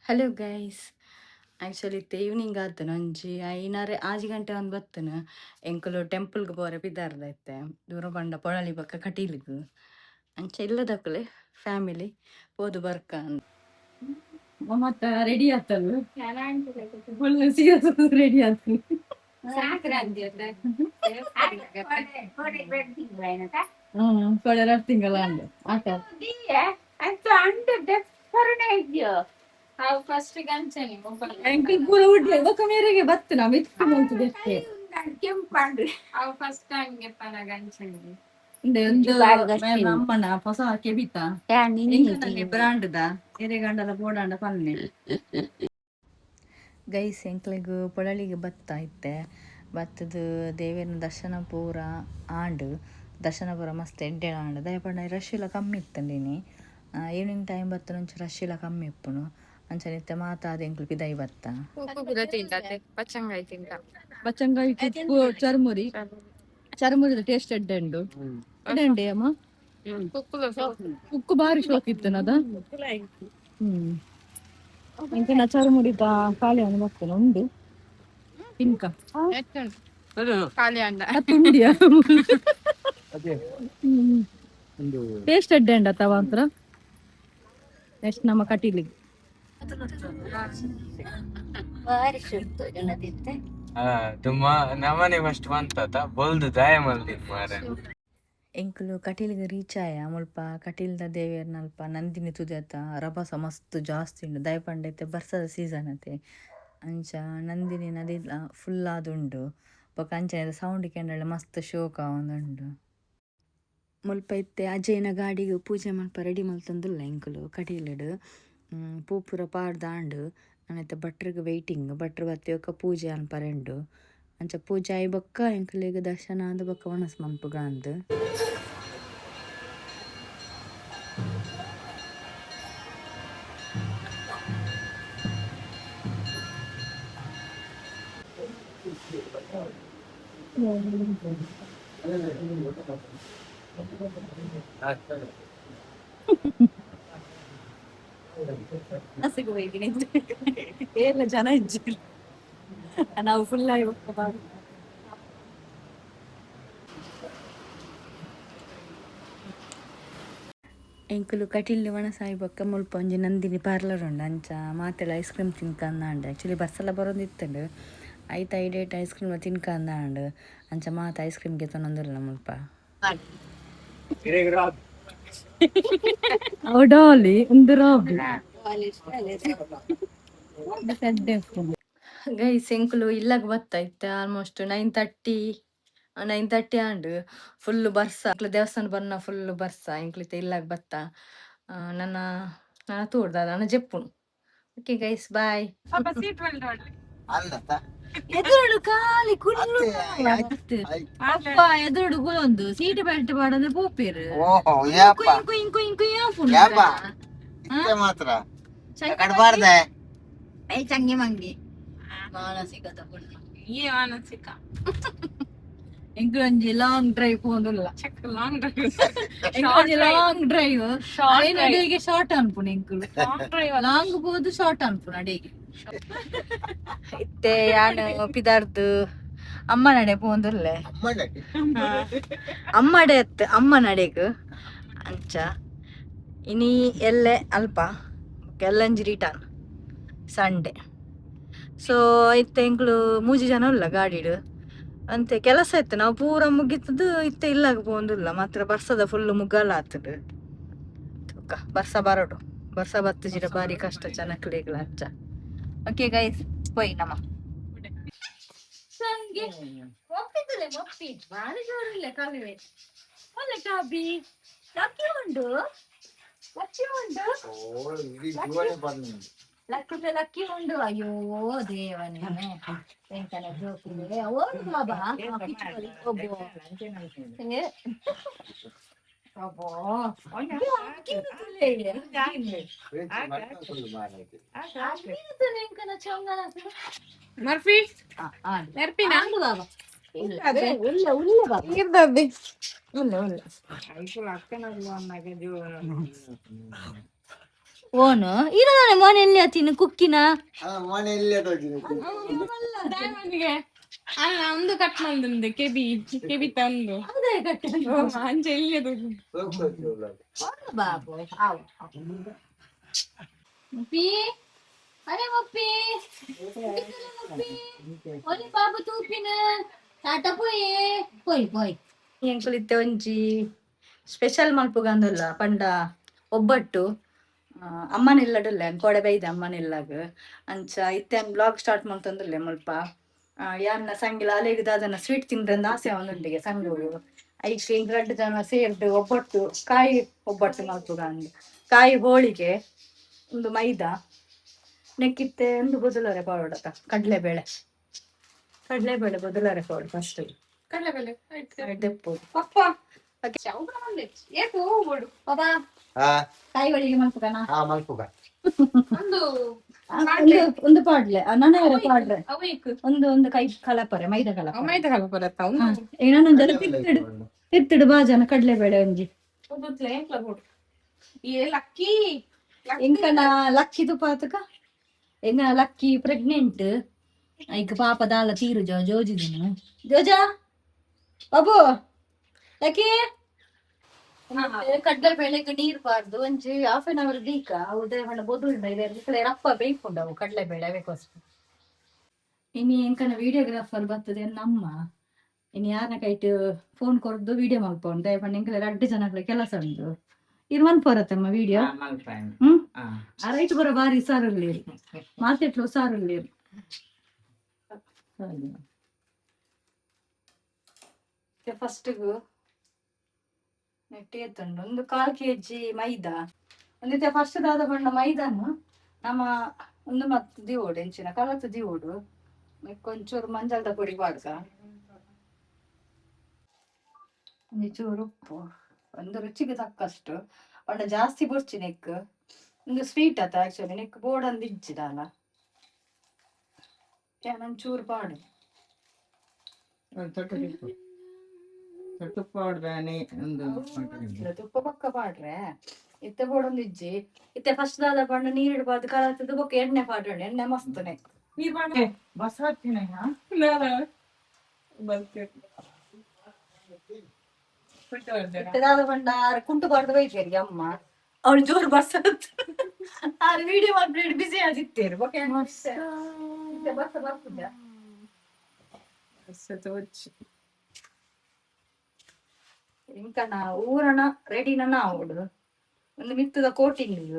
Hello guys. Actually ಇತ್ತೆ evening ಆತನು ಒಂಜಿ ಐನಾರೆ ಆಜಿ ಗಂಟೆ ಒಂದು ಬತ್ತನು ಎಂಕುಲು ಟೆಂಪಲ್ಗೆ ಬೋರೆ ಬಿದ್ದಾರ್ದೈತೆ ದೂರ ಬಂಡ ಪೊಳಲಿ ಬಕ್ಕ ಕಟೀಲಿಗು ಅಂಚ ಇಲ್ಲದಕ್ಕಲೆ ಫ್ಯಾಮಿಲಿ ಪೋದು ಬರ್ಕ ಮತ್ತ ರೆಡಿ ಆತಲು ಫುಲ್ ಸೀರಿಯಸ್ ರೆಡಿ ಆತನು ಕೊಡೆ 2 ತಿಂಗಳ ಅಂಡ್ ಆಟ ಪೂರ ಉಡ್ಲಿ ಒಕ್ಕ ಮೇರೆಗೆ ಬತ್ತು ನಾ ಮೆಚ್ಕೊಂಡು ಅಂತದಷ್ಟೇ ಅಮ್ಮನ ಹೊಸ ಕೆಬಿತ ಬ್ರಾಂಡ್ದ ಎರೆಗಂಡಲ ಬೋಡಾಂಡ ಪಲ್ಲೆ ಗೈಸ್ ಎಂಕ್ಲೆಗ್ ಪೊಳಲಿಗೆ ಬತ್ತ ಇತ್ತೆ ಬತ್ತದ ದೇವೇರ್ನ ದರ್ಶನ ಪೂರ ಆಂಡ್ ದರ್ಶನ ಪೂರ ಮಸ್ತ್ ಎಡ್ಡೆ ಆಂಡ್ ದಯಪಂಡ ರಶ್ ಇಲ್ಲ ಕಮ್ಮಿ ಇತ್ತಂಡಿನಿ ಈವ್ನಿಂಗ್ ಟೈಮ್ ಬತ್ತ ಒಂಚೂರು ರಶ್ ಇಲ್ಲ ಕಮ್ಮಿ ಇಪ್ಪುನು ಅಂಚನಿತ್ತೆ ಮಾತಾದ ಎಂಕ್ಲು ಪಿದೈ ಬತ್ತ ಬಚ್ಚಂಗಾಯಿ ಚರ್ಮುರಿ ಚರ್ಮುರಿದ ಟೇಸ್ಟ್ ಎಡ್ಡೆ ಉಂಡು ಎಡ್ಡೆ ಅಮ್ಮ ಉಕ್ಕು ಬಾರಿ ಶೋಕ್ ಇತ್ತನದ ಇಂಕನ ಚರ್ಮುರಿದ ಖಾಲಿ ಹಣ್ಣು ಬರ್ತೇನೆ ಉಂಡು ಇಂಕ ತುಂಡಿಯ ಟೇಸ್ಟ್ ಎಡ್ಡೆ ಉಂಡ ತವ ಅಂತರ ನೆಕ್ಸ್ಟ್ ನಮ್ಮ ಕಟೀಲಿಗೆ ನಮನೆ ಫಸ್ಟ್ ಬಂತ ಬೊಲ್ದು ದಾಯ ಮಲ್ದಿ ಮಾರ ಎಂಕುಲು ಕಟೀಲಿಗೆ ರೀಚ್ ಆಯ ಮುಲ್ಪ ಕಟೀಲ್ದ ದೇವಿಯರ್ನ ಅಲ್ಪ ನಂದಿನಿ ತುದಿಯತ್ತ ರಭಸ ಮಸ್ತ್ ಜಾಸ್ತಿ ಉಂಡು ದಯಪಂಡೈತೆ ಬರ್ಸದ ಸೀಸನ್ ಅತೆ ಅಂಚ ನಂದಿನಿ ನದಿ ಫುಲ್ ಆದುಂಡು ಬೊಕ ಅಂಚನೆ ಸೌಂಡ್ ಕೆಂಡಳೆ ಮಸ್ತ್ ಶೋಕ ಒಂದುಂಡು ಮುಲ್ಪ ಇತ್ತೆ ಅಜ್ಜಯ್ಯನ ಗಾಡಿಗೆ ಪೂಜೆ ಮಲ್ಪ ರೆಡಿ ಮಲ್ತಂದುಲ್ಲ ಎಂಕುಲು ಕಟೀಲಡು ಪೂಪುರ ಪಾಡ್ದಾಂಡು ನಾನೈತೆ ಭಟ್ರಿಗೆ ವೆಯ್ಟಿಂಗ್ ಭಟ್ರು ಬತ್ತಿಯೊಕ್ಕ ಪೂಜೆ ಅನ್ಪರೆಂಡು ಅಂಚ ಪೂಜೆ ಆಯ್ ಬೊಕ್ಕ ಎಂಕುಲಿಗೆ ದರ್ಶನ ಆದ ಬೊಕ್ಕ ವನಸ್ ಮನ್ಪುಗ ಅಂದ್ ಏರ್ಲ ಜನ ಇಜ್ಜಿ ನಾವು ಫುಲ್ ಆಗಿ ಎಂಕುಲು ಕಟೀಲ್ನ ವನಸಾಯಿ ಬೊಕ್ಕ ಮುಲ್ಪ ಒಂಜಿ ನಂದಿನಿ ಪಾರ್ಲರ್ ಉಂಡು ಅಂಚ ಮಾತೆಲ್ಲ ಐಸ್ ಕ್ರೀಮ್ ತಿನ್ಕಂದಾಂಡು ಆ್ಯಕ್ಚುಲಿ ಬರ್ಸೆಲ್ಲ ಬರೋಂದಿತ್ತಂಡು ಐತ ಐಡೇಟ್ ಐಸ್ ಕ್ರೀಮ್ ತಿನ್ಕಂದಾಂಡು ಅಂಚ ಮಾತ ಐಸ್ ಕ್ರೀಮ್ಗೆ ತೊಂದೊಂದಿಲ್ಲ ಮುಲ್ಪ ಡಾಲಿ ಒಂದು ರಾಬಿ ಗೈಸ್ ಎಂಕುಲು ಇಲ್ಲಾಗ ಬತ್ತ ಇತ್ತೆ ಆಲ್ಮೋಸ್ಟ್ 9:30 ಆಂಡ್ ಫುಲ್ ಬರ್ಸ ದೇವಸ್ಥಾನ ಬನ್ನ ಫುಲ್ ಬರ್ಸ ಎಂಕ್ಲಿತೆ ಇಲ್ಲಾಗ ಬತ್ತ ನನ್ನ ನನ್ನ ತೋಡ್ದ ನನ್ನ ಜೆಪ್ಪುನು. Okay guys bye. ಎದುರು ಖಾಲಿ ಕುಲ್ಲು ಅಪ್ಪ ಎದುರು ಗುಲೊಂದು ಸೀಟ್ ಬೆಲ್ಟ್ ಬಾಡಂದ್ರೆ ಪೋಪೇರು ಮಾತ್ರ ಚಂಗಿ ಮಂಗಿ ಮಾನಸಿಕ ಮಾನಸಿಕ ಎಂಕುಲೊಂಜಿ ಲಾಂಗ್ ಡ್ರೈವ್ ಪೋಂದುಲ್ಲ ಲಾಂಗ್ ಡ್ರೈವ್ ಅಡೆಗೆ ಶಾರ್ಟ್ ಅನ್ಪುಣಿ ಎಂಕುಲು ಲಾಂಗ್ ಪೋದು ಶಾರ್ಟ್ ಅನ್ಪುಣ ಅಡೆಗೆ ಇತ್ತೆ ಯಾನು ಪಿದಾರ್ದು ಅಮ್ಮ ನಡೆ ಪೋಂದುಲ್ಲೆ ಅಮ್ಮಡೆ ಅತ್ತೆ ಅಮ್ಮ ನಡೆಗ್ ಅಂಚ ಇನಿ ಎಲ್ಲೆ ಅಲ್ಪ ಎಲ್ಲಂಜಿ ರಿಟರ್ನ್ ಸಂಡೆ ಸೊ ಇತ್ತೆ ಎಂಕ್ಲು ಮೂಜಿ ಜನ ಉಲ್ಲ ಗಾಡಿಡು ಅಂತೆ ಕೆಲಸ ಇತ್ತು ನಾವು ಪೂರ ಮುಗಿತದು ಇತ್ತೆ ಇಲ್ಲಾಗ ಪೋಂದುಲ್ಲ ಮಾತ್ರ ಬರ್ಸದ ಫುಲ್ ಮುಗ್ಗಲ್ಲ ಆತದು ಬರ್ಸ ಬರಡು ಬರ್ಸ ಬತ್ತಜಿರ ಬಾರಿ ಕಷ್ಟ ಜನಕ್ಲೆಗ್ಲ ಅಂಚ. ಓಕೆ ಗೈಸ್ ಪೋಯ್ ನಮ್ಮ ಸಂಗೆ ಒಪ್ಪಿದ್ಲೆ ಒಪ್ಪಿ ಬಾರಿ ಜೋರಿಲ್ಲ ಕಲಿವೆ ಒಳ್ಳೆ ಕಾಬಿ ಲಕ್ಕಿ ಉಂಡು ಲಕ್ಕಿ ಉಂಡು ಅಯ್ಯೋ ದೇವನೇ ಎಂಕನ ಜೋಕಿದೆ ಓಡು ಬಾಬಾ ಮರ್ಫಿ ನೆರ್ಪಿನ ಬಾಬಾ ಓನು ಇರೋದಾನೆ ಮನೆಯಲ್ಲಿ ಆತಿನ ಕುಕ್ಕಿನ ಮನೆಗೆ ಒಂದು ಕಟ್ ಮಾಡಿದೆ ಕೆಬಿ ಕೆಬಿ ತಂದು ಅಂಚೆ ಎಲ್ಲಿ ಬಾಬು ಮುಪ್ಪಿ ಅರೆ ಮುಪ್ಪಿ ಒಲಿ ಬಾಬು ತೂಪಿನ ಟಾಟ ಪೋಯ್ ಪೋಯ್ ಪೋಯ್ ಎಂಕುಲಿತ್ತೆ ಒಂಜಿ ಸ್ಪೆಷಲ್ ಮಲ್ಪುಗಂದುಲ್ಲ ಪಂಡ ಒಬ್ಬಟ್ಟು ಅಮ್ಮನಿಲ್ಲಡಲ್ಲ ಕೊಡೆ ಬೈದೆ ಅಮ್ಮನಿಲ್ಲಾಗ ಅಂಚ ಇತ್ತೆ ಬ್ಲಾಗ್ ಸ್ಟಾರ್ಟ್ ಮಾಡ್ತಂದ್ರಲ್ಲ ಮುಲ್ಪ ಯಾನ್ನ ಸಂಗಿಲ ಅಲೆಗಿದ ಅದನ್ನ ಸ್ವೀಟ್ ತಿಂದ್ರಂದ ಆಸೆ ಅವನೊಂದಿಗೆ ಸಂಗೋಳು ಐಕೆ 2 ಜನ ಸೇರ್ದು ಒಬ್ಬಟ್ಟು ಕಾಯಿ ಒಬ್ಬಟ್ಟು ಮಲ್ಪುಗ ಅಂದು ಕಾಯಿ ಹೋಳಿಗೆ ಒಂದು ಮೈದಾ ನೆಕ್ಕಿತ್ತೆ ಒಂದು ಬೊದಲರೆ ಪೌಡರ್ ಕಡಲೆಬೇಳೆ ಬೊದಲರೆ ಪೌಡರ್ ಫಸ್ಟ್ ಕಡಲೆಬೇಳೆ ದೆಪ್ಪುದು ಪಪ್ಪ ಏತು ಹೋಗ್ಬಿಡು ಪಾಪ ಕಾಯಿ ಹೋಳಿಗೆ ಮಲ್ಪುಗನಾ ಒಂದು ಒಂದು ಪಾಡ್ಲೆ ನನವರ ಪಾಡ್ರೆ ಒಂದು ಕೈ ಕಲಪರೆ ಮೈದಾ ಕಲಪರೆ ಮೈದಾ ಕಲಪ ಬರತ್ತ ಏನೊಂದರ ತಿರ್ತಿಡು ಬಾಜನ ಕಡಲೆಬೇಳೆ ಒಂಜಿ ಲಕ್ಕಿ ಎಂಕನ ಲಕ್ಕಿ ತುಪಾತಕ ಎಂಕನ ಲಕ್ಕಿ ಪ್ರೆಗ್ನೆಂಟ್ ಐಕ ಪಾಪ ದಾಲ ತೀರು ಜೋಜಿದಿನ ಜೋಜಾ ಬಾಬು ಲಕ್ಕಿ ಕಡ್ಲೆ ಬೇಳೆಗೆ ನೀರ್ ಬಾರ್ದು ಒಂಜಿ 1/2 hour ದೀಕ ಉದಯ ಬಣ್ಣ ಬೊದುಂಡ ರಪ್ಪ ಬೇಯ್ಕೊಂಡವು ಕಡ್ಲೆ ಬೇಳೆ ಬೇಕೋಸ್ಕರ ಇನಿ ಎಂಕನ ವಿಡಿಯೋಗ್ರಾಫರ್ ಬರ್ತದೆ ನಮ್ಮ ಇನ್ನು ಯಾರನ್ನ ಕೈಟ್ ಫೋನ್ ಕೊರ್ದು ವಿಡಿಯೋ ಮಲ್ಪೊಂಡು ದಯಪಂಡ ಎಂಕಲ 2 ಜನಗಳ ಕೆಲಸ ಉಂಟು ಇರುವನ್ ಪೋರತ್ತಮ್ಮ ವಿಡಿಯೋ ಆ ರೈಟ್ ಬರೋ ಬಾರಿ ಸಾರಲ್ಲಿ ಮಾತೆಟ್ಲು ಸಾರಲ್ಲಿ ಫಸ್ಟ್ಗು ನೆಟ್ಟಿ ಎತ್ತುಂಡು ಒಂದು 1/4 kg ಮೈದಾ ಒಂದಿತ್ತೆ ಫಸ್ಟ್ ದಾದ ಬಣ್ಣ ಮೈದಾನು ನಮ್ಮ ಒಂದು ಮತ್ತು ದಿವೋಡು ಹೆಂಚಿನ ಕಲತ್ತು ದಿವೋಡು ಕೊಂಚೂರು ಮಂಜಾಲ್ದ ಪುಡಿ ಬಾಡ್ಸ ಒಂಚೂರು ಉಪ್ಪು ಒಂದು ರುಚಿಗೆ ತಕ್ಕಷ್ಟು ಬಣ್ಣ ಜಾಸ್ತಿ ಬುರ್ಚಿ ನೆಕ್ ಒಂದು ಸ್ವೀಟ್ ಆತ ಆಕ್ಚುಲಿ ನೆಕ್ ಬೋರ್ಡ್ ಅಂದ್ ಇಜ್ಜಿದಲ್ಲ ಒಂಚೂರು ಪಾಡು ತುಪ್ಪ ಪಕ್ಕ ಪಾಡ್ರೆ ಇತ್ತೆ ಬೋಡೊಂದು ಇಜ್ಜಿ ಇತ್ತೆ ಫಸ್ಟ್ ದಾದ ಬಣ್ಣ ನೀರು ಇಡಬಾರ್ದು ಕಲತ್ತದು ಬೊಕ್ಕ ಎಣ್ಣೆ ಪಾಡ್ರೆ ಎಣ್ಣೆ ಮಸ್ತನೆ ನೀರ್ ಮಾಡಿ ಬಸ್ ಹಾಕ್ತೀನಿ ಇತ್ತದಾದ ಬಣ್ಣ ಕುಂಟು ಬಾರ್ದು ಬೈತೇರಿ ಅಮ್ಮ ಅವಳು ಜೋರು ಬಸ್ ವಿಡಿಯೋ ಮಾಡಿ ಬಿಸಿ ಆಗಿತ್ತೇರು ಬಸ್ ಬರ್ತದ ಇಂಕನ ಊರಣ ರೆಡಿನ ನಾವುಡು ಒಂದು ಮಿತ್ತದ ಕೋಟಿಂಗ್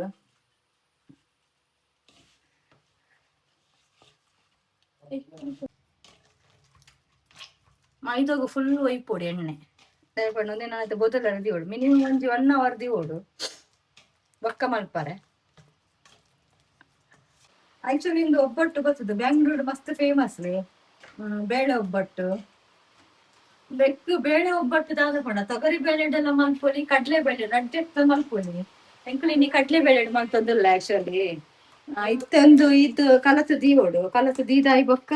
ಮೈದಾಗು ಫುಲ್ ಒಯ್ಪೊಡಿ ಎಣ್ಣೆ ದಯಪಂಡು ಒಂದೇ ನಾನು ಬೊದಲ ದಿವೋಡು ಮಿನಿಮಮ್ ಒಂಜಿ 1 hour ದಿವೋಡು ಬೊಕ್ಕ ಮಲ್ಪರೆ ಆಕ್ಚುಲಿ ಇಂದು ಒಬ್ಬಟ್ಟು ಬರ್ತದೆ ಬ್ಯಾಂಗ್ಳೂರ್ ಮಸ್ತ್ ಫೇಮಸ್ ಬೇಳೆ ಒಬ್ಬಟ್ಟು ಬೆಕ್ಕು ಬೇಳೆ ಒಬ್ಬಟ್ಟು ದಾದ ಪಂಡ ತೊಗರಿ ಬೇಳೆಡೆಲ್ಲ ಮಲ್ಪೊಲಿ ಕಡ್ಲೆ ಬೇಳೆ ರಡ್ಡೆತ್ತ ಮಲ್ಪೊಲಿ ಎಂಕ್ಲಿನಿ ಕಡ್ಲೆ ಬೇಳೆ ಮಲ್ತಂದಿಲ್ಲ ಆಕ್ಚುಲಿ ಇತ್ತೊಂದು ಇದು ಕಲತು ದೀದಾಯಿ ಬೊಕ್ಕ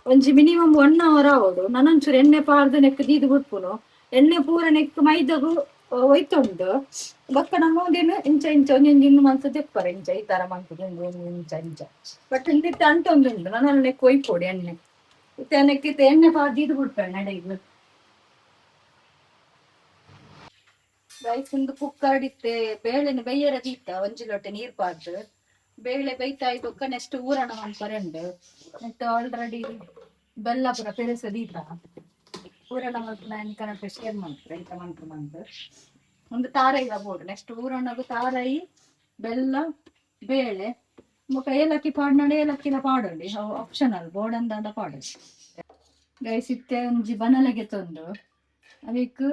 ಒಂಜಿ ಮಿನಿಮಮ್ 1 hour ಆವೋಡು ನನಂಚೂರು ಎಣ್ಣೆ ಪಾರ್ದು ನೆಕ್ ದೀದು ಬಿಟ್ಪುನು ಎಣ್ಣೆ ಪೂರ ನೆಕ್ ಮೈದಾಗು ಒಯ್ತುಂಡು ಬೊಕ್ಕ ನಮ್ಮ ಒಂದೇನು ಇಂಚ ಒಂದೊಂದು ಇನ್ನು ಮಲ್ತು ತೆಪ್ಪರೆ ಇಂಚ ಈ ತರ ಮಲ್ತುದು ಇಂಚ ಬಟ್ ಇಂದಿತ್ತು ಅಂಟೊಂದುಂಡು ನನ್ನ ನೆಕ್ ಒಯ್ಪೊಡಿ ಎಣ್ಣೆ ಇತ್ತೆ ನೆಕ್ಕಿತ್ತ ಎಣ್ಣೆ ಪಾರ್ದು ದೀದು ಬಿಡ್ಪೇನೆ ನಡೆಯುದು ರೈಸ್ ಒಂದು ಕುಕ್ಕರ್ ಇತ್ತೆ ಬೇಳೆನ ಬೈಯರ ದೀತ ಒಂಜಿ ಲೋಟೆ ನೀರ್ ಪಾರ್ದು ಬೇಳೆ ಬೈತಾಯಿ ಬೊಕ್ಕ ನೆಕ್ಸ್ಟ್ ಊರಣ ಮಲ್ಪರೆಂಡು ನೆಕ್ಸ್ಟ್ ಆಲ್ರೆಡಿ ಬೆಲ್ಲ ಪೂರ ಪೆರೆಸ ದೀತ ಊರಣ ಮಲ್ಪನ ಕನಪೆ ಶೇರ್ ಮಾಡ್ತಾರೆ ಇಂತ ಮಂತು ಒಂದು ತಾರೈಗ ಬೋಡು ನೆಕ್ಸ್ಟ್ ಊರಣಗು ತಾರೈ ಬೆಲ್ಲ ಬೇಳೆ ಬೊಕ್ಕ ಏಲಕ್ಕಿ ಪಾಡ್ನಡೆ ಏಲಕ್ಕಿಲ ಪಾಡೋಡಿ ಆಪ್ಷನಲ್ ಬೋರ್ಡ್ ಅಂದ ಪಾಡೋಡಿ ಗೈಸ್ ಇತ್ತೆ ಒಂಜಿ ಬನಲೆಗೆ ತಂದು ಅದಕ್ಕೆ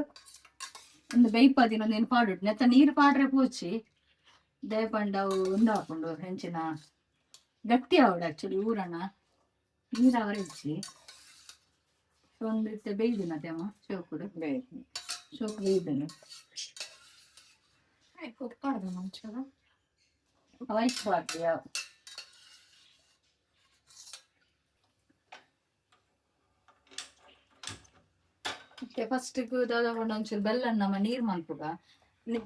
ಒಂದು ಬೈಪದಿನ ಒಂದು ಪಾಡುಡು ನೆತ್ತ ನೀರು ಪಾಡ್ರೆ ಪೂಚಿ ದೇಪಂಡ ಅವು ಒಂದು ಹಾಕೊಂಡು ಹೆಂಚಿನ ಗಟ್ಟಿ ಆವಡು ಆಕ್ಚುಲಿ ಊರಣ ನೀರಾವರ ಇಚ್ಚಿ ಒಂದು ಇತ್ತೆ ಬೇಯ್ದಿನ ತೇಮ ಶೋಕುಡು ಶೋಕು ಬೇಯ್ದನು ವೈಟ್ ಬಾರ್ದು ಯಾವ ಫಸ್ಟ್ ದಾದ ಒಂಚೂರು ಬೆಲ್ಲ ನಮ್ಮ ನೀರ್ ಮಲ್ಪುಗ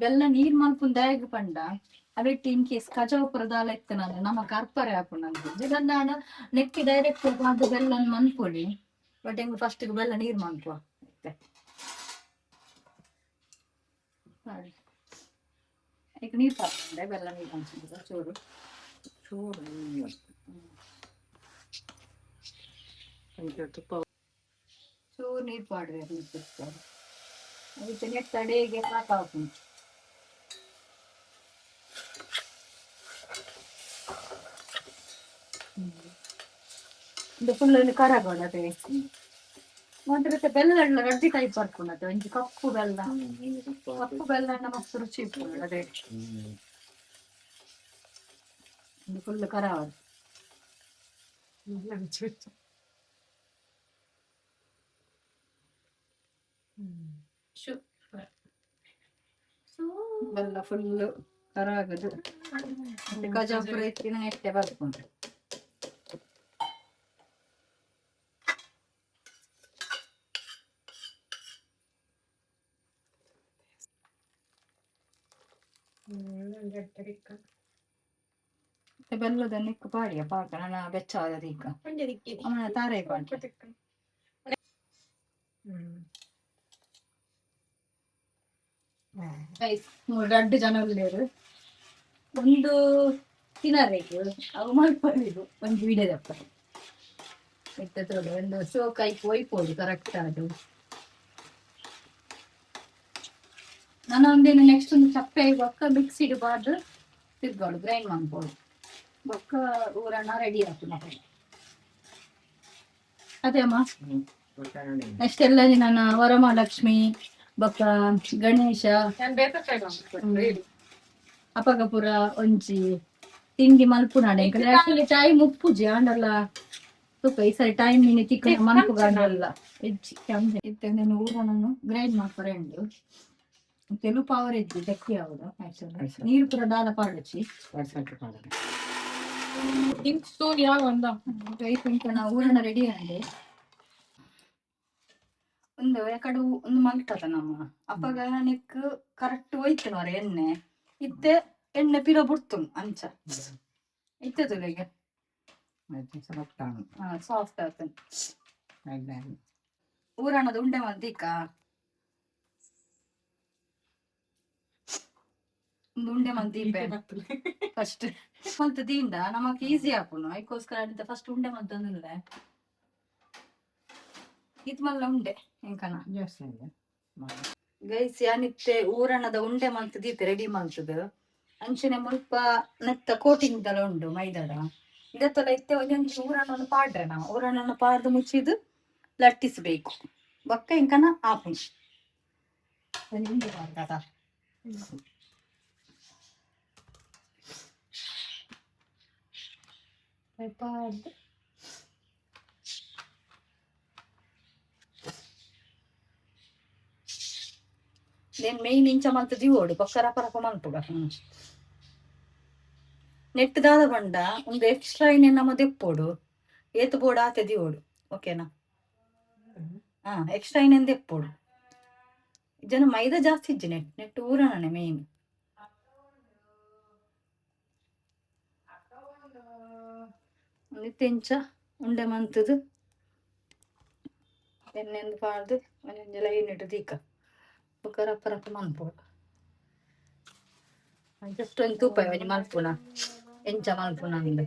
ಬೆಲ್ಲ ನೀರ್ ಮಲ್ಪುನ್ ದಾಯಗ ಪಂಡ ಅವತ್ತು ಇನ್ ಕೇಸ್ ಕಜಾಪುರ ದಾಲ ಇತ್ತು ನಾನು ನಮ್ಮ ಕರ್ಪರೆ ಹಾಕೊಂಡು ಇದನ್ನ ನಾನು ನೆಕ್ಕಿ ಡೈರೆಕ್ಟ್ ಅದು ಬೆಲ್ಲ ಮನ್ಕೊಳ್ಳಿ ಬಟ್ ಹೆಂಗ್ ಫಸ್ಟ್ ಬೆಲ್ಲ ನೀರು ಮನ್ಕುವ ಈಗ ನೀರು ಹಾಕೊಂಡೆ ಬೆಲ್ಲ ನೀರು ಮನ್ಸಿದ್ರೆ ಚೂರು ಚೂರು ನೀರು ಪಾಡ್ರಿ ಅದಕ್ಕೆ ನೆಟ್ ತಡೆಗೆ ಸಾಕಾಗ್ತದೆ ಇದು ಫುಲ್ ಕರಗೋಡದೆ ಮಾತ್ರ ಬೆಲ್ಲ ಗಡ್ಡಿ ಟೈಪ್ ಬರ್ಕೊಂಡದೆ ಒಂಜಿ ಕಪ್ಪು ಬೆಲ್ಲ ಮಸ್ತ್ ರುಚಿ ಇರ್ತದೆ ಅದೇ ಫುಲ್ ಕರಾವದು ಬೆಲ್ಲ ಫುಲ್ ಕರಾಗದು ಕಜಾಪುರ ಎತ್ತಿನ ಎಟ್ಟೆ ಬರ್ಕೊಂಡು ಬೆಲ್ಲದ ನಿಕ್ಕು ಪಾಡಿಯ ಪಾಕ ನನ್ನ ಬೆಚ್ಚಾದ ದೀಕ ಅವನ ತಾರೆ ಪಾಡಿ ಎರಡು ಜನ ಒಳ್ಳೆಯರು ಒಂದು ತಿನ್ನಬೇಕು ಅವು ಮಾಡ್ಕೊಂಡಿದ್ದು ಒಂದು ವಿಡಿಯೋದಪ್ಪ ಒಂದು ಸೋಕಾಯಿ ಒಯ್ಬೋದು ಕರೆಕ್ಟ್ ಅದು ನಾನು ಒಂದೇನು ನೆಕ್ಸ್ಟ್ ಒಂದು ಚಪ್ಪೆ ಬೊಕ್ಕ ಮಿಕ್ಸ್ ಇಡಬಾರ್ದು ತಿರ್ಗೋಡು ಗ್ರೈಂಡ್ ಮಾಡ್ಬೋದು ಬೊಕ್ಕ ಊರನ್ನ ರೆಡಿ ಆಗ್ತದೆ ಅದೇ ಅಮ್ಮ ನೆಕ್ಸ್ಟ್ ಎಲ್ಲ ದಿನ ವರಮಹಾಲಕ್ಷ್ಮಿ ಬೊಕ್ಕ ಗಣೇಶ ಅಪಗಪುರ ಒಂಜಿ ತಿಂಡಿ ಮಲ್ಪುನಾಡೆ ಆಕ್ಚುಲಿ ಟೈಮ್ ಉಪ್ಪುಜಿ ಆಂಡಲ್ಲ ತುಪ್ಪ ಈ ಸರಿ ಟೈಮ್ ನೀನು ಚಿಕ್ಕ ಮಲ್ಪು ಗಂಡಲ್ಲ ಇತ್ತು ಊರನ್ನು ಗ್ರೈಂಡ್ ಮಾಡ್ತಾರೆ తెలుగు పవర్ ఇచ్చి దక్కి అవుదా నీరు కూడా దాదా పాడొచ్చి ఇంకా నా ఊరನ್ನ ರೆಡಿ ಅಂದೆ ಒಂದು ಯಾಕಡೆ ಒಂದು ಮಲ್ತದ ನಮ್ಮ ಅಪ್ಪಗ ನೆಕ್ ಕರೆಕ್ಟ್ ಹೋಯ್ತು ನೋರ ಎಣ್ಣೆ ಇತ್ತೆ ಎಣ್ಣೆ ಪಿರ ಬಿಡ್ತು ಅಂಚ ಇತ್ತದು ಈಗ ಸಾಫ್ಟ್ ಆಗ್ತದೆ ಊರನ್ನದ ಉಂಡೆ ಮಲ್ದೀಕ ಒಂದು ಉಂಡೆ ಮಂದೀಪೆ ಫಸ್ಟ್ ಮಂತ್ ದಿಂದ ನಮಕ್ ಈಸಿ ಹಾಕೋಣ ಅದಕ್ಕೋಸ್ಕರ ಫಸ್ಟ್ ಉಂಡೆ ಮಂತಂದಿಲ್ಲ ಇದ್ ಮಲ್ಲ ಉಂಡೆ ಎಂಕನ ಗೈಸ್ ಯಾನಿತ್ತೆ ಊರಣದ ಉಂಡೆ ಮಂತ್ ದೀತೆ ರೆಡಿ ಮಾಡ್ತದ ಅಂಚನೆ ಮುಲ್ಪ ನೆತ್ತ ಕೋಟಿಂಗ್ ತರ ಉಂಡು ಮೈದಾಡ ಇದತ್ತೆಲ್ಲ ಇತ್ತೆ ಒಂದೊಂದು ಊರಣವನ್ನು ಪಾಡ್ರೆ ನಾವು ಊರಣವನ್ನು ಪಾಡ್ದು ಮುಚ್ಚಿದು ಲಟ್ಟಿಸ್ಬೇಕು ಬೊಕ್ಕ ಎಂಕನ ಆಪುಂಡು then main incha mantu divodu pakkara paraka mantuga net dada banda undu extra ine nama deppodu etu boda ate divodu okay na extra ine deppodu jana maida jaasti ijje net ಊರಣನೆ main ನಿತ್ತೆಂಚ ಉಂಡೆ ಮಂತದು ಎಣ್ಣೆಂದು ಪಾಡ್ದು ಒಂದೊಂಜೆಲ್ಲ ಏನಿಟ್ಟು ದೀಕ ರಪ್ಪ ರಪ್ಪ ಮನ್ಪೋಡು just ಒಂದು ತೂಪ ಇವನಿ ಮಲ್ಪುನ ಎಂಚ ಮಲ್ಪುನ ಅಂದು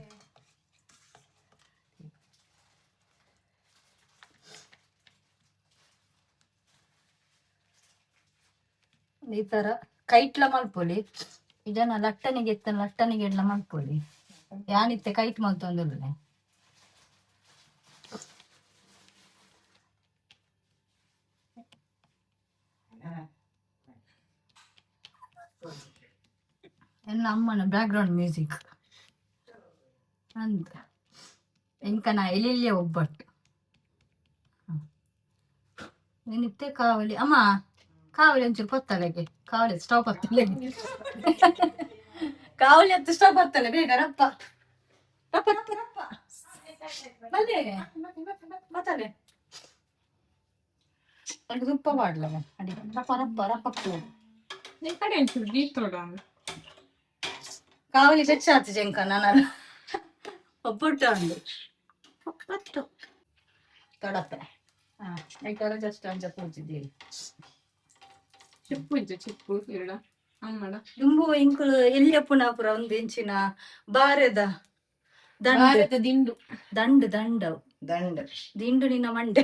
ಈ ತರ ಕೈಟ್ಲ ಮಲ್ಪೊಲಿ ಇದನ್ನ ಲಟ್ಟಣಿಗೆ ಎತ್ತನ ಲಟ್ಟಣಿಗೆ ಎಲ್ಲ ಮಲ್ಪೊಲಿ ಯಾನಿತ್ತೆ ಕೈಟ್ ಮಲ್ತೊಂದುಲ್ಲೆ ಎಲ್ಲ ಅಮ್ಮನ ಬ್ಯಾಕ್ ಗ್ರೌಂಡ್ ಮ್ಯೂಸಿಕ್ ಅಂತ ಎಂಕನ ಎಲ್ಲಿಲ್ಲೇ ಒಬ್ಬಟ್ಟು ಏನಿತ್ತೆ ಕಾವಲಿ ಅಮ್ಮ ಕಾವಲಿ ಒಂಚೂರು ಪತ್ತಲೆಗೆ ಕಾವಲಿ ಸ್ಟವ್ ಪತ್ತಲೆಗೆ ಕಾವಲಿ ಹತ್ತು ಸ್ಟವ್ ಪತ್ತಲೆ ಬೇಗ ರಪ್ಪ ರಪ್ಪ ರಪ್ಪ ರಪ್ಪ ಬಲ್ಲೆ ಪತ್ತಲೆ ಒಂದು ತುಪ್ಪ ಮಾಡ್ಲವ ಅಡಿ ರಪ್ಪ ರಪ್ಪ ರಪ್ಪ ಕಡೆ ಕಾವಲಿ ಬೆಚ್ಚಾತು ಜಂಕ ನಾನು ಒಬ್ಬಟ್ಟು ಅಂದು ಒಬ್ಬಟ್ಟು ತೊಡತ್ತೆ ಐಟರ ಜಸ್ಟ್ ಅಂಚ ಕೂತಿದ್ದೀರಿ ಚಿಪ್ಪು ಇಜ್ಜ ಚಿಪ್ಪು ಇರಡ ಅಮ್ಮಡ ದುಂಬು ಇಂಕುಲು ಎಲ್ಲಿಯಪ್ಪುನಾಪುರ ಒಂದು ಇಂಚಿನ ಬಾರದ ಭಾರತ ದಿಂಡು ದಂಡು ದಂಡವು ದಂಡು ದಿಂಡು ನಿನ್ನ ಮಂಡೆ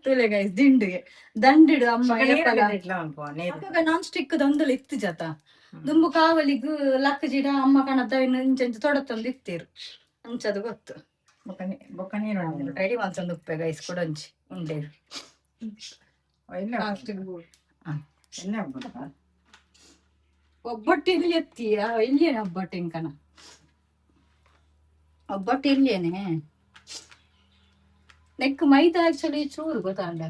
ತುಲೆ ಗೈಸ್ ದಿಂಡಿಗೆ ದಂಡಿಡು ಅಮ್ಮ ನಾನ್ ಸ್ಟಿಕ್ ದೊಂದಲು ಇತ್ತು ಜತ ದುಂಬು ಕಾವಲಿಗೂ ಲಕ್ಕ ಜಿಡ ಅಮ್ಮ ಕಣದ ಇಂಚಂಚ ತೊಡತ್ತೊಂದು ಇತ್ತೀರು ಅಂಚದು ಗೊತ್ತು ರೆಡಿ ಮಾಡ್ಸೊಂದು ಉಪ್ಪೆ ಗೈಸ್ ಕೊಡಂಚಿ ಉಂಡೆ ಒಬ್ಬಟ್ಟು ಇಲ್ಲಿ ಎತ್ತೀಯ ಇಲ್ಲೇನೆ ಒಬ್ಬಟ್ಟು ಇಂಕನ ಒಬ್ಬಟ್ಟು ಇಲ್ಲೇನೆ ನೆಕ್ ಮೈದಾ ಆಕ್ಚುಲಿ ಚೂರು ಗೊತ್ತಾಂಡ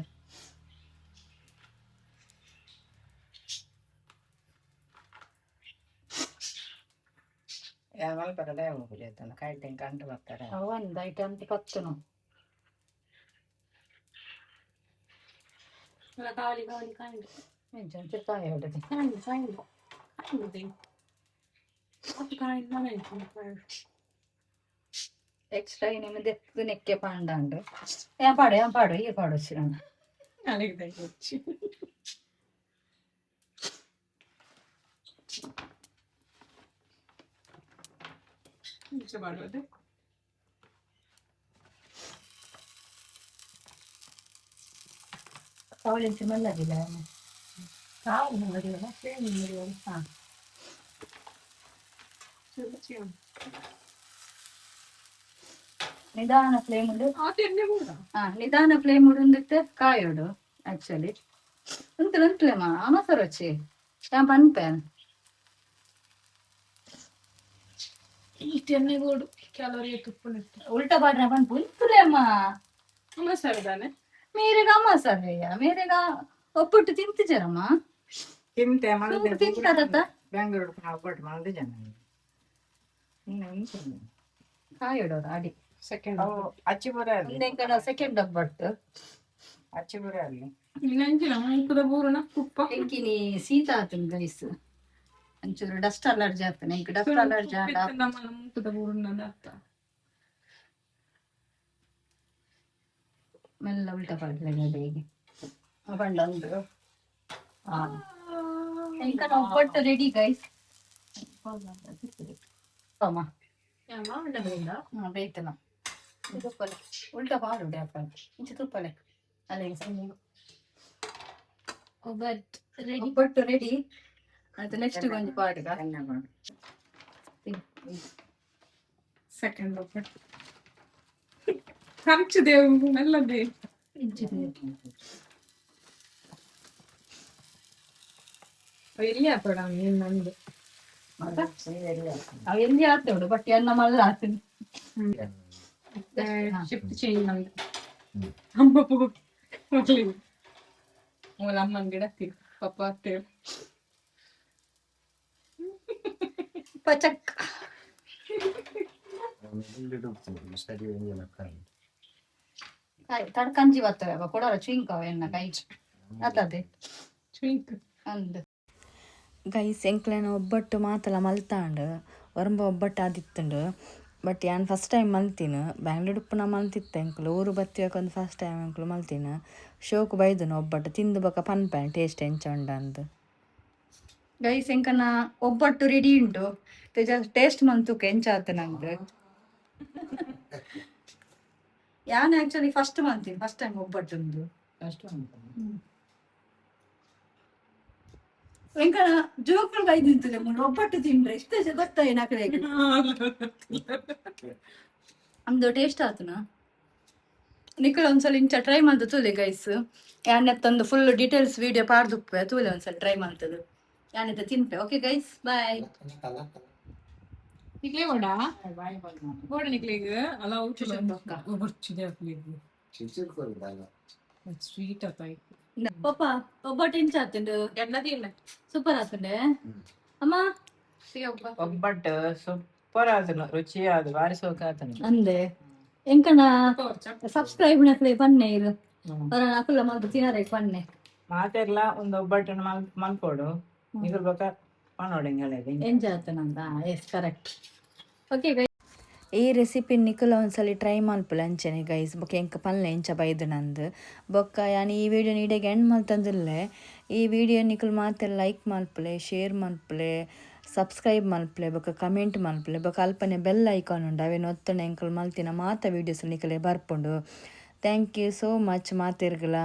ಒಂದು ಐಟಮ್ ಕತ್ತನು ಕಾವಲಿ ಕಾವಲಿ ಕಾಂಡು ತಾಯಿ ಹೊಡೆದಿ ಕಾಂಡು ಕಾಂಡು ಕಾಂಡು ಅದು ಕಾಂಡು ಎಕ್ಸ್ಟ್ರಾ ನಿಮ್ಮದು ಎತ್ತು ನೆಕ್ಕೆ ಪಾಂಡಾಂಡು ಏನ್ ಪಾಡು ಈ ಪಾಡು వచ్చిన ಅಲ್ಲಿಗೆ వచ్చి ಇಂಚೆ ಮಾಡೋದು ಕಾವಲಿ ಸ್ಮೆಲ್ ಆಗಿಲ್ಲ ಕಾವು ಮಾಡಿಲ್ಲ ಸೇಮ್ ಮಾಡಿಲ್ಲ ಹಾ ನಿಧಾನ ಫ್ಲೇಮ್ ಉಂಡು ನಿಧಾನ ಫ್ಲೇಮ್ ಉಂಡಿಟ್ಟು ಕಾಯೋಡು ಆಕ್ಚುಲಿ ಉಂಟುಲೇಮ್ಮ ಅಮಸರು వచ్చి ഞാൻ പൻപേൻ ಈ ತೆನ್ನೆಗೋಡು ಕ್ಯಾಲೋರಿ ತುಪ್ಪನಿಟ್ಟು ಉಲ್ಟಾ ಪಾಡ್ರೆ ಪನ್ಪು ಉಂಟುಲೇಮ್ಮ ಮಸಾಲೆ ತಾನೆ ಮೇರೆಗ ಅಮಸರಯ್ಯ ಮೇರೆಗ ಒಪ್ಪಟ್ಟು ತಿಂತಿಜರಮ್ಮ ತಿಂತೆ ತಿಂತದತ್ತ ಬೆಂಗಳೂರು ಒಬ್ಬಟ್ಟು ಮಾಡಿದೆ ಜನ ಕಾಯೋಡು ಅಡಿ ಸೆಕೆಂಡ್ ಅಚ್ಚಿಪುರ ಅಲ್ಲಿ ಸೆಕೆಂಡ್ ಒಬ್ಬಟ್ಟು ಅಚ್ಚಿಪುರ ಅಲ್ಲಿ ಇನ್ನಂಚಿನ ಉಪ್ಪದ ಬೂರಣ ಉಪ್ಪ ಎಂಕಿನಿ ಶೀತ ಆತನ ಗೈಸ್ ಒಂಚೂರು ಡಸ್ಟ್ ಅಲರ್ಜಿ ಆಗ್ತಾನೆ ಇಂಕ ಡಸ್ಟ್ ಅಲರ್ಜಿ ಆದ ನಮ್ಮ ಉಪ್ಪದ ಬೂರಣ ಅರ್ಥ ಮೆಲ್ಲ ಉಲ್ಟಾ ಪಡ್ಲೆ ಹೇಗೆ ಬಂಡೊಂದು ಇಂಕ ಒಬ್ಬಟ್ಟು ರೆಡಿ ಗೈಸ್ ಅಮ್ಮ ಬೇಯ್ತನ ತುಪ್ಪಲೆ ಉಲ್ಟಾ ಪಾಡು ಡ್ಯಾಪ ಇಂಚ ತುಪ್ಪಲೆ ಅಲ್ಲಿಗೆ ಸಣ್ಣ ಒಬ್ಬಟ್ಟು ರೆಡಿ ಅದು ನೆಕ್ಸ್ಟ್ ಒಂದು ಪಾಡ್ಗ ಸೆಕೆಂಡ್ ಒಬ್ಬಟ್ಟು ಖರ್ಚಿದೇವು ಮೆಲ್ಲದೆ ಎಲ್ಲಿ ಹಾಕೋಣ ನೀನು ನಂದು ಅವು ಎಲ್ಲಿ ಆಗ್ತೇವೆ ಬಟ್ ಅನ್ನ ಮಲ್ಲ ಆಗ್ತೀನಿ ಶಿಫ್ಟ್ ಚೇಂಜ್ ನಂದು ಅಮ್ಮ ಮಕ್ಕಳಿಗೆ ಮೂಲ ಅಮ್ಮನ ಗಿಡ ಪಪ್ಪ ಆಗ್ತೇವೆ ಪಚಕ್ ತಡ್ಕಂಜಿ ಬರ್ತವೆ ಕೊಡೋರ ಚುಯಿಂಕವ ಎನ್ನ ಕೈ ಅದೇ ಚುಯಿಂಕ್ ಅಂದ್ ಗೈಸ್ ಎಂಕ್ಲೆನ ಒಬ್ಬಟ್ಟು ಮಾತಲ್ಲ ಮಲ್ತಾಂಡು ಒರಂಬ ಒಬ್ಬಟ್ಟು ಆದಿತ್ತುಂಡು ಬಟ್ ಯಾನ್ ಫಸ್ಟ್ ಟೈಮ್ ಮಲ್ತೀನಿ ಬ್ಯಾಂಗ್ಳೂರ್ ಉಪ್ಪು ನಾ ಮಲ್ತಿತ್ತೆ ಎಂಕ್ಲು ಊರು ಬತ್ತಿಯಾಕೊಂದು ಫಸ್ಟ್ ಟೈಮ್ ಎಂಕ್ಲು ಮಲ್ತೀನಿ ಶೋಕು ಬೈದನು ಒಬ್ಬಟ್ಟು ತಿಂದು ಬಕ ಪನ್ಪೇನ್ ಟೇಸ್ಟ್ ಎಂಚ ಉಂಡ ಅಂದು ಗೈಸ್ ಎಂಕನ ಒಬ್ಬಟ್ಟು ರೆಡಿ ಉಂಟು ಟೇಸ್ಟ್ ಮಂತುಕ ಎಂಚ ಆತ ನಂದು ಯಾನ್ ಆಕ್ಚುಲಿ ಫಸ್ಟ್ ಮಂತೀನಿ ಫಸ್ಟ್ ಟೈಮ್ ಒಬ್ಬಟ್ಟು ಉಂದು ಎಂಕನ ಜೋಕುಲು ಬೈದಿರ್ತದೆ ಒಬ್ಬಟ್ಟು ತಿಂಡ್ರೆ ಇಷ್ಟ ಗೊತ್ತಾಯಿ ನಕಲೆ ಅಂದು ಟೇಸ್ಟ್ ಆತನ ನಿಖಿಲ್ ಒಂದ್ಸಲ ಇಂಚ ಟ್ರೈ ಮಾಡ್ದು ತೂಲೆ ಗೈಸ್ ಯಾನೆತ್ತೊಂದು ಫುಲ್ ಡೀಟೇಲ್ಸ್ ವಿಡಿಯೋ ಪಾಡ್ದುಪ್ಪೆ ತೂಲೆ ಒಂದ್ಸಲ ಟ್ರೈ ಮಾಡ್ತದೆ ಯಾನೆತ್ತ ತಿನ್ಪೆ ಓಕೆ ಗೈಸ್ ಬಾಯ್ ನಿಕ್ಲೆ ಗೋಡ ಗೋಡ ನಿಕ್ಲಿಗೆ ಅಲ್ಲ ಬರ್ಚಿದೆ ಹಾಕ್ಲಿಕ್ಕೆ ಸ್ವೀಟ್ ಆತಾಯಿ ಪಪ್ಪ ಒಬ್ಬಟ್ಟು ಇಂಚ ಆತಂಡು ಎಣ್ಣದಿಲ್ಲ ಸೂಪರ್ ಆತಂಡೆ ಅಮ್ಮ ಒಬ್ಬಟ್ಟು ಸೂಪರ್ ಆತನು ರುಚಿ ಆದ ಬಾರಿ ಸೋಕ ಆತನು ಅಂದೆ ಎಂಕನ ಸಬ್ಸ್ಕ್ರೈಬ್ ನಕ್ಲೆ ಪನ್ನೆ ಇರು ಅಕುಲ್ಲ ಮಲ್ತು ತಿನ್ನರೆ ಪನ್ನೆ ಮಾತೆರ್ಲ ಒಂದು ಒಬ್ಬಟ್ಟನ್ನು ಮಲ್ಕೊಡು ನಿಗಲ್ ಬಕ ಪನೋಡೆಂಗಳಿಗೆ ಎಂಜಾಯ್ ಆತನಂದ ಎಸ್ ಕರೆಕ್ಟ್ ಓಕೆ ಗೈಸ್ ಈ ರೆಸಿಪಿ ನಿಖಲ ಒಂದ್ಸಲಿ ಟ್ರೈ ಮಲ್ಪುಲ ಅಂಚನೆ ಗೈಸ್ ಬೊಕ್ಕ ಎಂಕ ಪಲ್ಲೆ ಎಂಚ ಬೈದು ನಂದು ಬೊಕ್ಕ ಯಾನ್ ಈ ವಿಡಿಯೋ ನೀಡೆಗೆ ಎಂಡ್ ಮಲ್ತಂದಿಲ್ಲೆ ಈ ವಿಡಿಯೋ ನಿಖಲ್ ಮಾತ್ರ ಲೈಕ್ ಮಲ್ಪಲೆ ಶೇರ್ ಮಲ್ಪಲೆ ಸಬ್ಸ್ಕ್ರೈಬ್ ಮಲ್ಪಲೆ ಬೊಕ್ಕ ಕಮೆಂಟ್ ಮಲ್ಪಲೆ ಬೊಕ್ಕ ಅಲ್ಪನೆ ಬೆಲ್ ಐಕಾನ್ ಉಂಡು ಅವೇನು ಒತ್ತನೆ ಎಂಕಲ್ ಮಲ್ತಿನ ಮಾತ ವೀಡಿಯೋಸ್ ನಿಖಲೆ ಬರ್ಪುಂಡು ಥ್ಯಾಂಕ್ ಯು ಸೋ ಮಚ್ ಮಾತಿರ್ಗಲ.